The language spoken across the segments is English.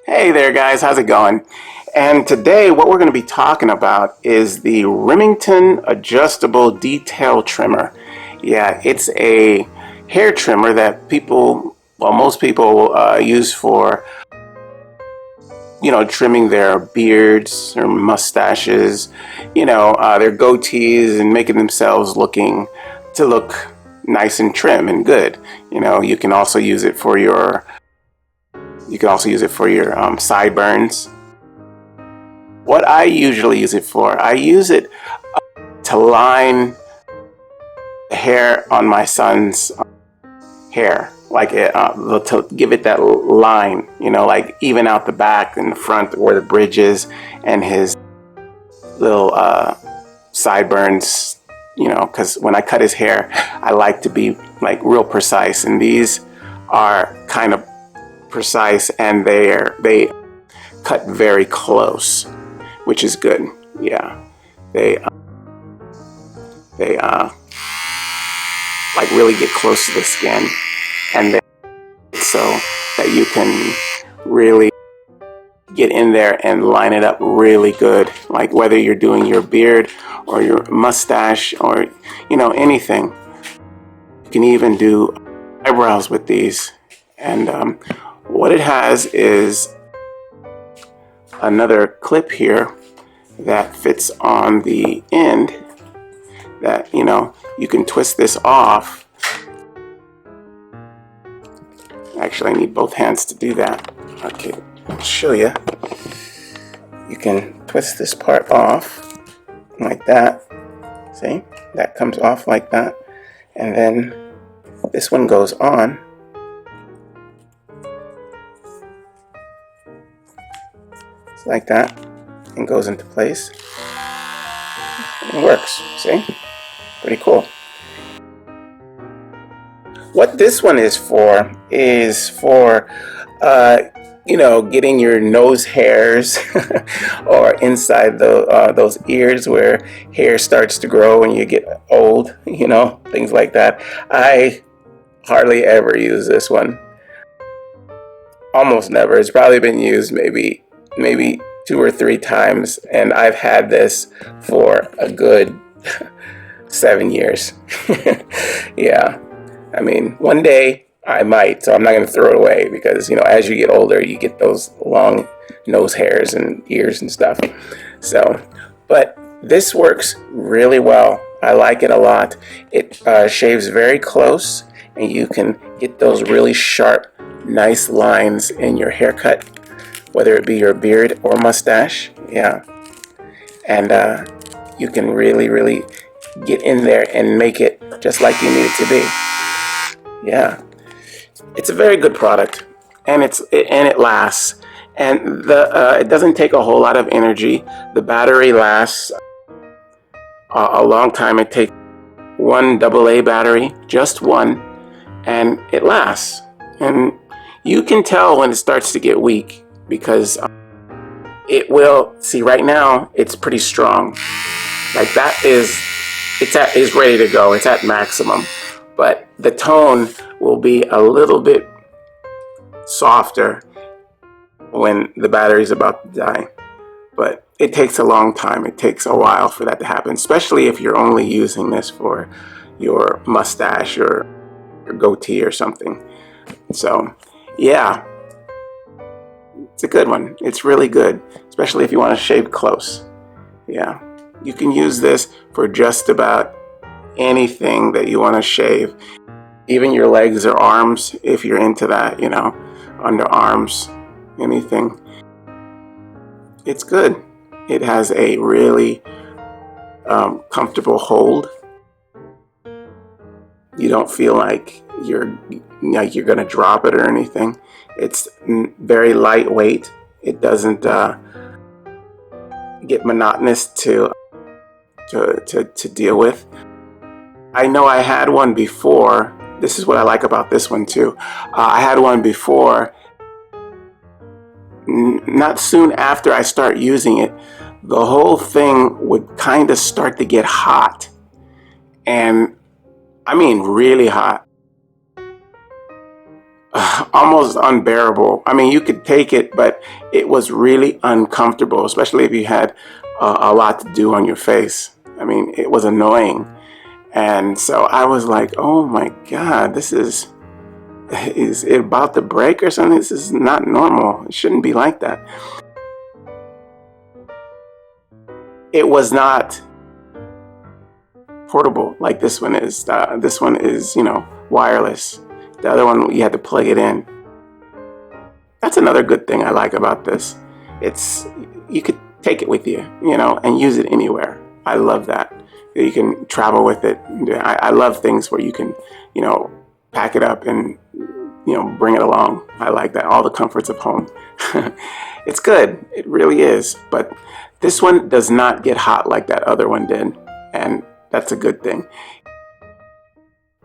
Hey there guys, how's it going? And today what we're going to be talking about is the Remington adjustable detail trimmer. Yeah, it's a hair trimmer that most people use for, trimming their beards or mustaches, their goatees and making themselves look nice and trim and good. You can also use it for your sideburns. What I usually use it for, I use it to line the hair on my son's hair, to give it that line, like even out the back and the front where the bridge is, and his little sideburns, because when I cut his hair, I like to be like real precise, and these are kind of precise, and they cut very close, which is good. Yeah, they like really get close to the skin, and so that you can really get in there and line it up really good, like whether you're doing your beard or your mustache or anything. You can even do eyebrows with these. And what it has is another clip here that fits on the end that you can twist this off. Actually, I need both hands to do that. Okay, I'll show you. You can twist this part off like that. See, that comes off like that, and then this one goes on. It's like that, and goes into place. It works. See, pretty cool. What this one is for getting your nose hairs or inside those ears where hair starts to grow when you get old, things like that. I hardly ever use this one. Almost never. It's probably been used maybe 2 or 3 times, and I've had this for a good 7 years. Yeah. I mean, one day I might, so I'm not going to throw it away because, as you get older, you get those long nose hairs and ears and stuff. So, but this works really well. I like it a lot. It shaves very close, and you can get those really sharp, nice lines in your haircut, whether it be your beard or mustache. Yeah. And you can really, really get in there and make it just like you need it to be. Yeah, it's a very good product, and it lasts, and it doesn't take a whole lot of energy. The battery lasts a long time. It takes one AA battery, just one, and it lasts. And you can tell when it starts to get weak because it will. See, right now it's pretty strong. Like that is ready to go. It's at maximum. But the tone will be a little bit softer when the battery's about to die. But it takes a long time. It takes a while for that to happen, especially if you're only using this for your mustache or your goatee or something. So, yeah, it's a good one. It's really good, especially if you want to shave close. Yeah, you can use this for just about anything that you want to shave, even your legs or arms if you're into that, underarms, anything. It's good. It has a really comfortable hold. You don't feel like you're gonna drop it or anything. It's very lightweight. It doesn't get monotonous to deal with. I know I had one before. This is what I like about this one too. I had one before. Not soon after I start using it, the whole thing would kind of start to get hot. And I mean really hot. almost unbearable. I mean, you could take it, but it was really uncomfortable, especially if you had a lot to do on your face. I mean, it was annoying. And so I was like, oh my God, is it about to break or something? This is not normal. It shouldn't be like that. It was not portable like this one is. This one is, wireless. The other one, you had to plug it in. That's another good thing I like about this. You could take it with you, and use it anywhere. I love that. You can travel with it. I love things where you can, pack it up and, bring it along. I like that. All the comforts of home. It's good. It really is. But this one does not get hot like that other one did. And that's a good thing.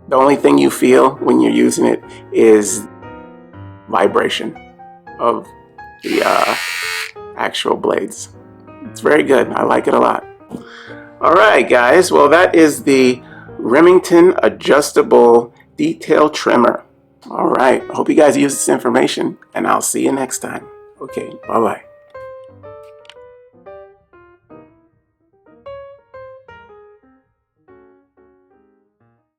The only thing you feel when you're using it is vibration of the actual blades. It's very good. I like it a lot. All right, guys. Well, that is the Remington adjustable detail trimmer. All right. I hope you guys use this information, and I'll see you next time. Okay. Bye-bye.